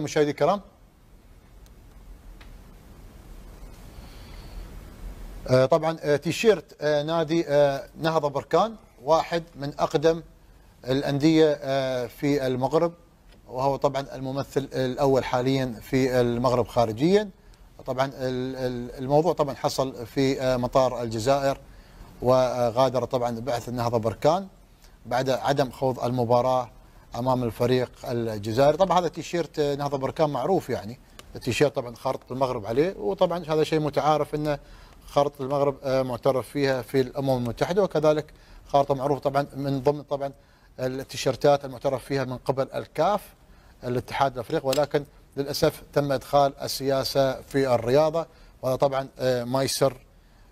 مشاهدي الكرام، طبعا تيشيرت نادي نهضة بركان واحد من أقدم الأندية في المغرب، وهو طبعا الممثل الأول حاليا في المغرب خارجيا. طبعا الموضوع طبعا حصل في مطار الجزائر، وغادر طبعا بعثة نهضة بركان بعد عدم خوض المباراة امام الفريق الجزائري. طبعا هذا تيشيرت نهضة بركان معروف، يعني التيشيرت طبعا خارطة المغرب عليه، وطبعا هذا شيء متعارف ان خارطة المغرب معترف فيها في الامم المتحدة، وكذلك خارطة معروفة طبعا من ضمن طبعا التيشيرتات المعترف فيها من قبل الكاف الاتحاد الافريقي، ولكن للاسف تم ادخال السياسة في الرياضة، وهذا طبعا ما يسر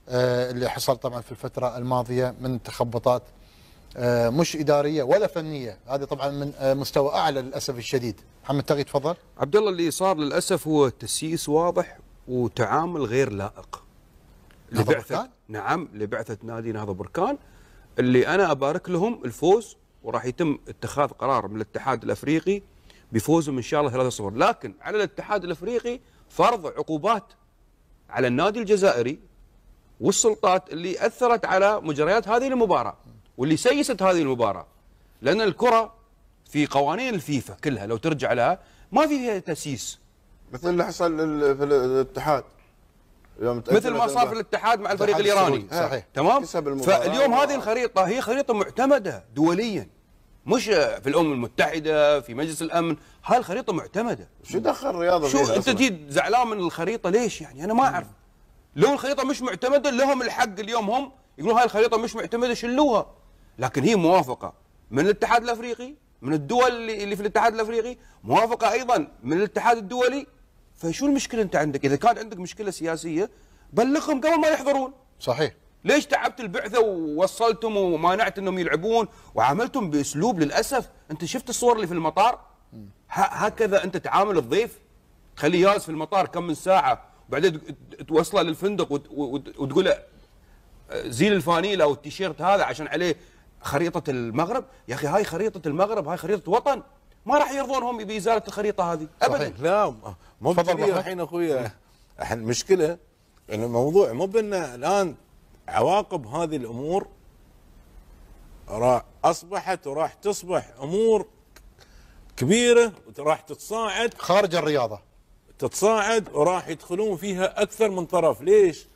اللي حصل طبعا في الفترة الماضية من تخبطات مش إدارية ولا فنية. هذا طبعا من مستوى أعلى للأسف الشديد. محمد تغي تفضل. عبد الله، اللي صار للأسف هو تسييس واضح وتعامل غير لائق لبعثة، نعم، لبعثة نادي نهضة بركان، اللي أنا أبارك لهم الفوز، وراح يتم اتخاذ قرار من الاتحاد الأفريقي بفوزهم إن شاء الله 3-0، لكن على الاتحاد الأفريقي فرض عقوبات على النادي الجزائري والسلطات اللي أثرت على مجريات هذه المباراة واللي سيست هذه المباراة، لأن الكرة في قوانين الفيفا كلها لو ترجع لها ما فيها تسييس، مثل اللي حصل في الاتحاد، مثل ما صار في الاتحاد مع الفريق الإيراني. صحيح. تمام. فاليوم هذه الخريطة هي خريطة معتمدة دوليا، مش في الأمم المتحدة في مجلس الأمن، هاي الخريطة معتمدة. شو دخل الرياضة شو فيها أنت تجي زعلان من الخريطة ليش؟ يعني أنا ما أعرف. لو الخريطة مش معتمدة لهم الحق اليوم هم يقولون هاي الخريطة مش معتمدة شلوها، لكن هي موافقة من الاتحاد الأفريقي، من الدول اللي في الاتحاد الأفريقي، موافقة أيضا من الاتحاد الدولي. فشو المشكلة أنت عندك؟ إذا كان عندك مشكلة سياسية بلغهم قبل ما يحضرون. صحيح. ليش تعبت البعثة ووصلتم ومانعت أنهم يلعبون وعاملتم بأسلوب؟ للأسف أنت شفت الصور اللي في المطار؟ هكذا أنت تعامل الضيف؟ تخليه جالس في المطار كم من ساعة وبعدين توصله للفندق وتقول له زيل الفانيلا او التيشيرت هذا عشان عليه خريطة المغرب. يا اخي هاي خريطة المغرب، هاي خريطة وطن، ما راح يرضونهم بإزالة الخريطة هذه ابدا. لا مو كبير الحين اخويا. الحين المشكلة ان الموضوع مو بان الان عواقب هذه الامور اصبحت وراح تصبح امور كبيرة وراح تتصاعد خارج الرياضة، تتصاعد وراح يدخلون فيها اكثر من طرف. ليش؟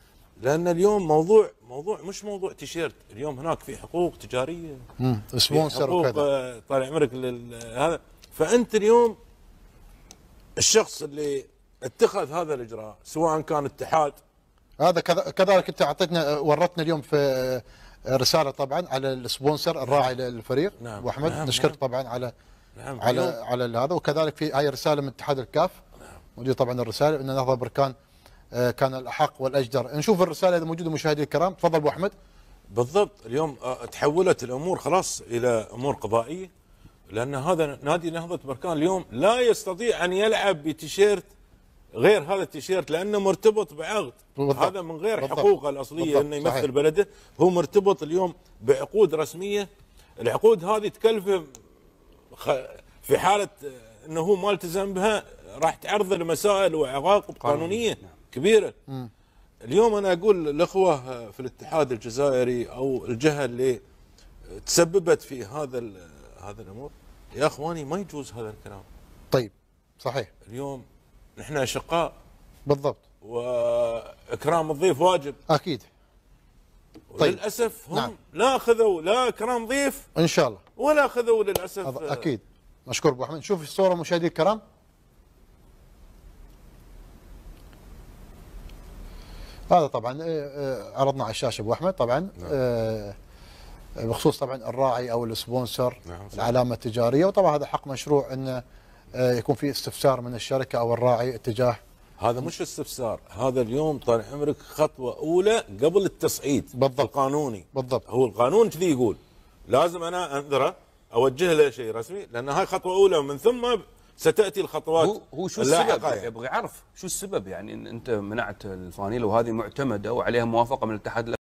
لان اليوم موضوع مش موضوع تيشيرت، اليوم هناك في حقوق تجاريه، سبونسر وكذا، طال عمرك هذا. فانت اليوم الشخص اللي اتخذ هذا الاجراء سواء كان اتحاد، هذا كذلك انت اعطيتنا ورطنا اليوم في رساله طبعا على السبونسر الراعي للفريق. نعم. ابو احمد، نشكرك طبعا على نعم. على هذا، وكذلك في هاي رساله من اتحاد الكاف. نعم. موجود طبعا الرساله ان نهضه بركان كان الأحق والأجدر. نشوف الرسالة إذا موجودة مشاهدي الكرام. تفضل أبو أحمد. بالضبط. اليوم تحولت الأمور خلاص إلى أمور قضائية، لأن هذا نادي نهضة بركان اليوم لا يستطيع أن يلعب بتيشيرت غير هذا التيشيرت، لأنه مرتبط بعقد. هذا من غير حقوقه الأصلية أنه يمثل بلده، هو مرتبط اليوم بعقود رسمية. العقود هذه تكلفه في حالة أنه هو ما التزم بها راح تعرض لمسائل وعواقب قانونية كبيرة. اليوم أنا أقول الأخوة في الاتحاد الجزائري أو الجهة اللي تسببت في هذا الأمور، يا أخواني ما يجوز هذا الكلام. طيب صحيح. اليوم نحن أشقاء. بالضبط. وإكرام الضيف واجب. أكيد. طيب. للأسف هم نعم. لا أخذوا لا إكرام ضيف إن شاء الله، ولا أخذوا للأسف. أكيد. مشكور أبو أحمد. نشوف الصورة مشاهدي الكرام. هذا طبعا عرضنا على الشاشه ابو احمد طبعا. بخصوص طبعا الراعي او السبونسر، العلامه التجاريه، وطبعا هذا حق مشروع انه يكون في استفسار من الشركه او الراعي اتجاه. هذا مش استفسار، هذا اليوم طال عمرك خطوه اولى قبل التصعيد. بالضبط. القانوني. بالضبط. هو القانون كذي يقول، لازم انا انذره اوجه له شيء رسمي، لان هاي خطوه اولى ومن ثم ستاتي الخطوات. هو شو السبب؟ يبغى يعرف شو السبب، يعني انت منعت الفانيلا وهذه معتمده وعليها موافقه من الاتحاد